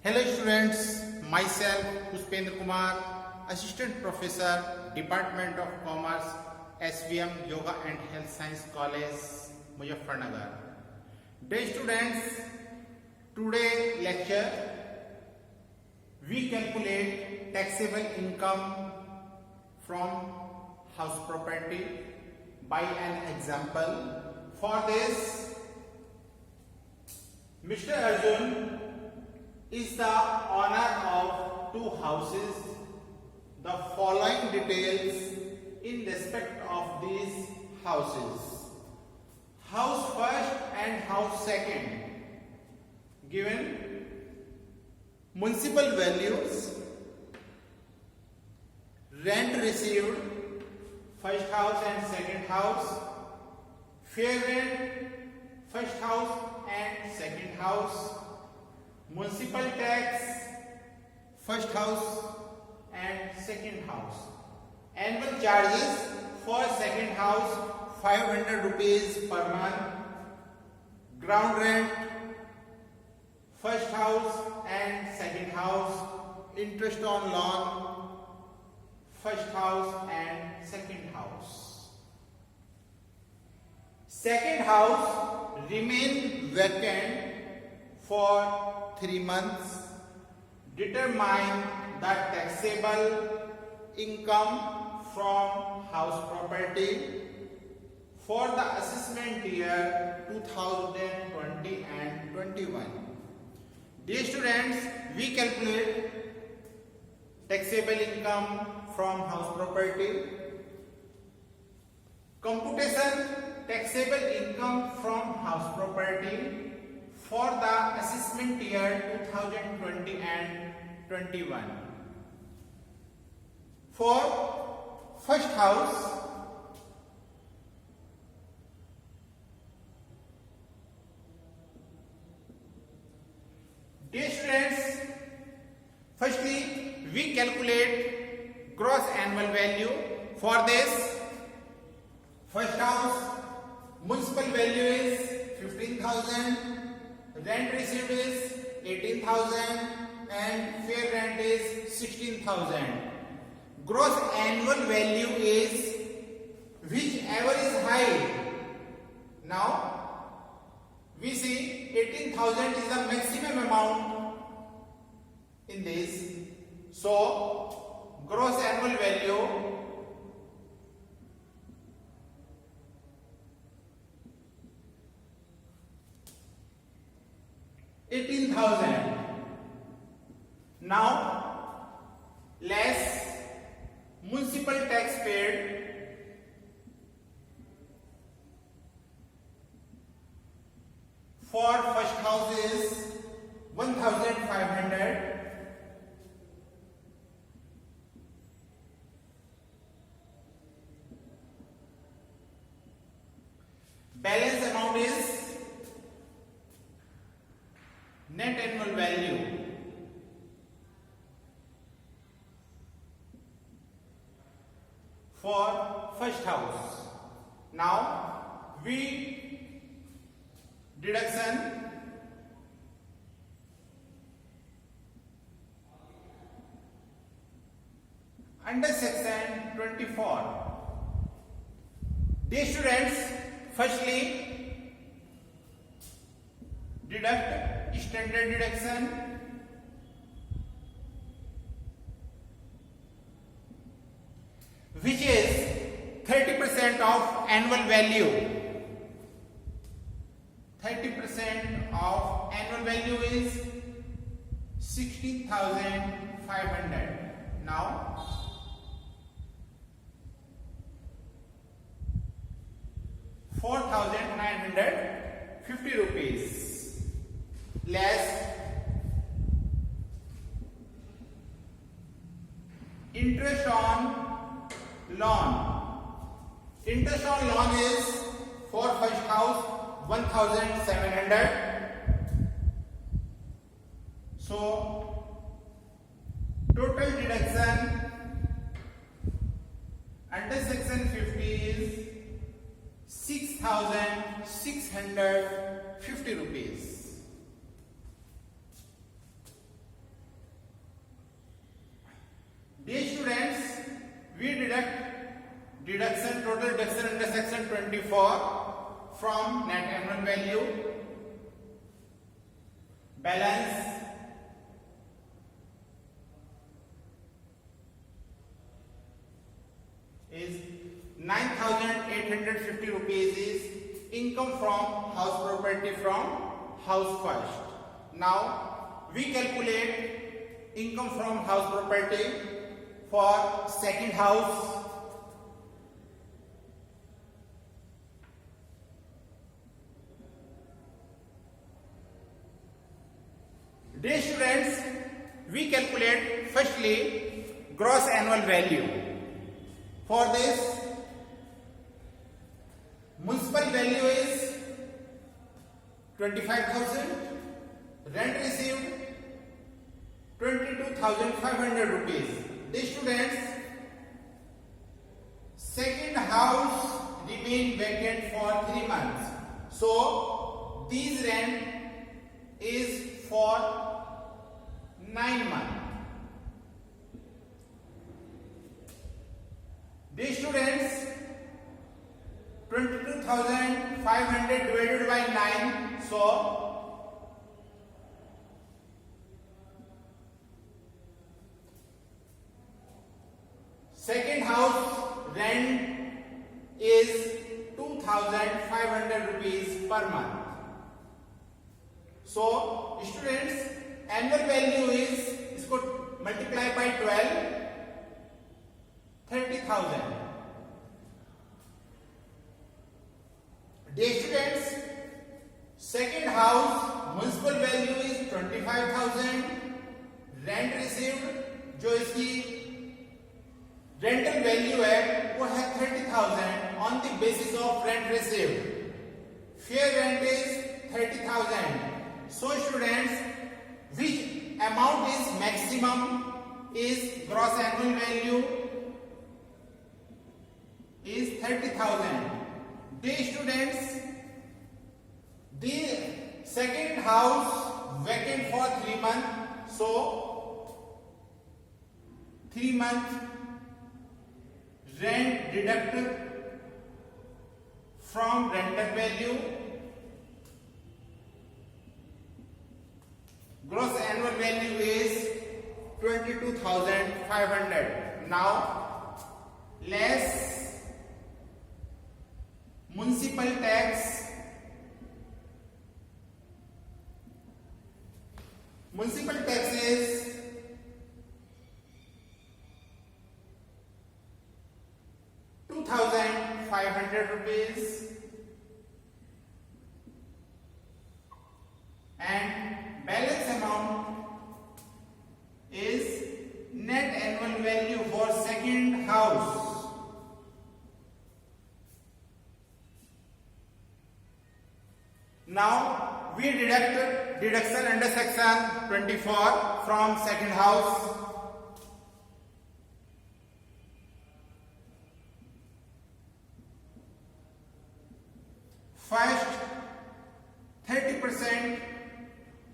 Hello students, myself Puspendra Kumar, Assistant Professor, Department of Commerce, SVM Yoga and Health Science College, Muzaffarnagar. Dear students, today lecture we calculate taxable income from house property by an example. For this, Mr. Arjun is the owner of two houses. The following details in respect of these houses: house first and house second given, municipal values, rent received, first house and second house, fair rent, first house and second house, municipal tax, first house and second house, annual charges for second house 500 rupees per month, ground rent, first house and second house, interest on loan, first house and second house. Second house remain vacant for 3 months. Determine the taxable income from house property for the assessment year 2020 and 21. Dear students, we calculate taxable income from house property. Computation taxable income from house property for the assessment year 2020 and 21. For first house, dear students, firstly we calculate gross annual value. For this, first house municipal value is 15,000, rent received is 18,000 and fair rent is 16,000. Gross annual value is whichever is high. Now we see 18,000 is the maximum amount in this. So gross annual value $18,000. Now less municipal tax paid for first house is 1,500. Balance amount is net annual value for first house. Now we deduction under section 24. Dear students, firstly deduct standard deduction, which is 30% of annual value. 30% of annual value is 16,500. Now ₹4,950 less interest on loan. Interest on loan is for first house 1,700. So total deduction under section 50 is 6,650 rupees. from net annual value. Balance is 9,850 rupees is income from house property from house first. Now we calculate income from house property for second house. Dear students, we calculate firstly gross annual value. For this, municipal value is 25,000, rent received 22,500 rupees. The students, second house remain vacant for 3 months. So, this rent is for 9 months. The students, 22,500 divided by 9, so second house rent is 2,500 rupees per month. So students, annual value is इसको multiply by 12, 30,000. Dear students, second house municipal value is 25,000, rent received जो इसकी rental value है वो है 30,000 on the basis of rent received. Fair rent is 30,000. So students, which amount is maximum is gross annual value is 30,000. The students, the second house vacant for 3 months, so 3 months rent deducted from rental value. Gross annual value is 22,500. Now less municipal tax. Municipal tax is 2,500 rupees and balance amount is net annual value for second house. Now we deduct deduction under section 24 from second house. First, 30%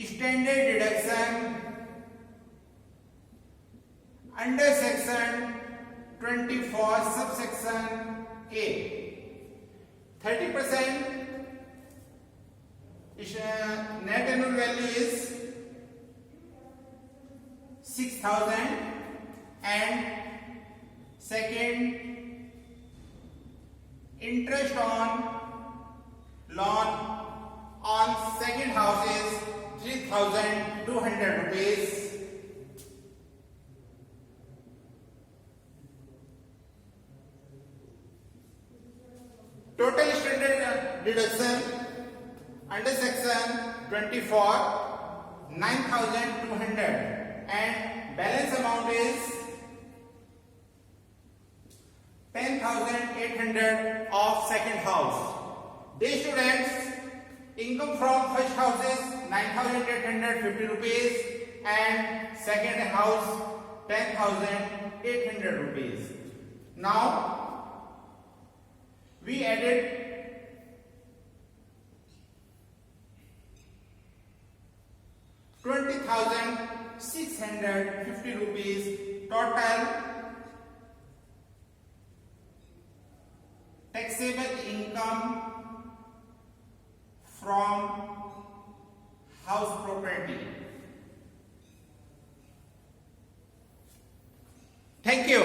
standard deduction under section 24 subsection A. 30% net annual value is 6,000 and second, interest on loan on second house is 3,200 rupees. Total standard deduction under section 24 9,200 and balance amount is 10,800 of second house. Dear students, income from first house is 9,850 rupees and second house 10,800 rupees. Now we added ₹20,650 total taxable income house property. Thank you.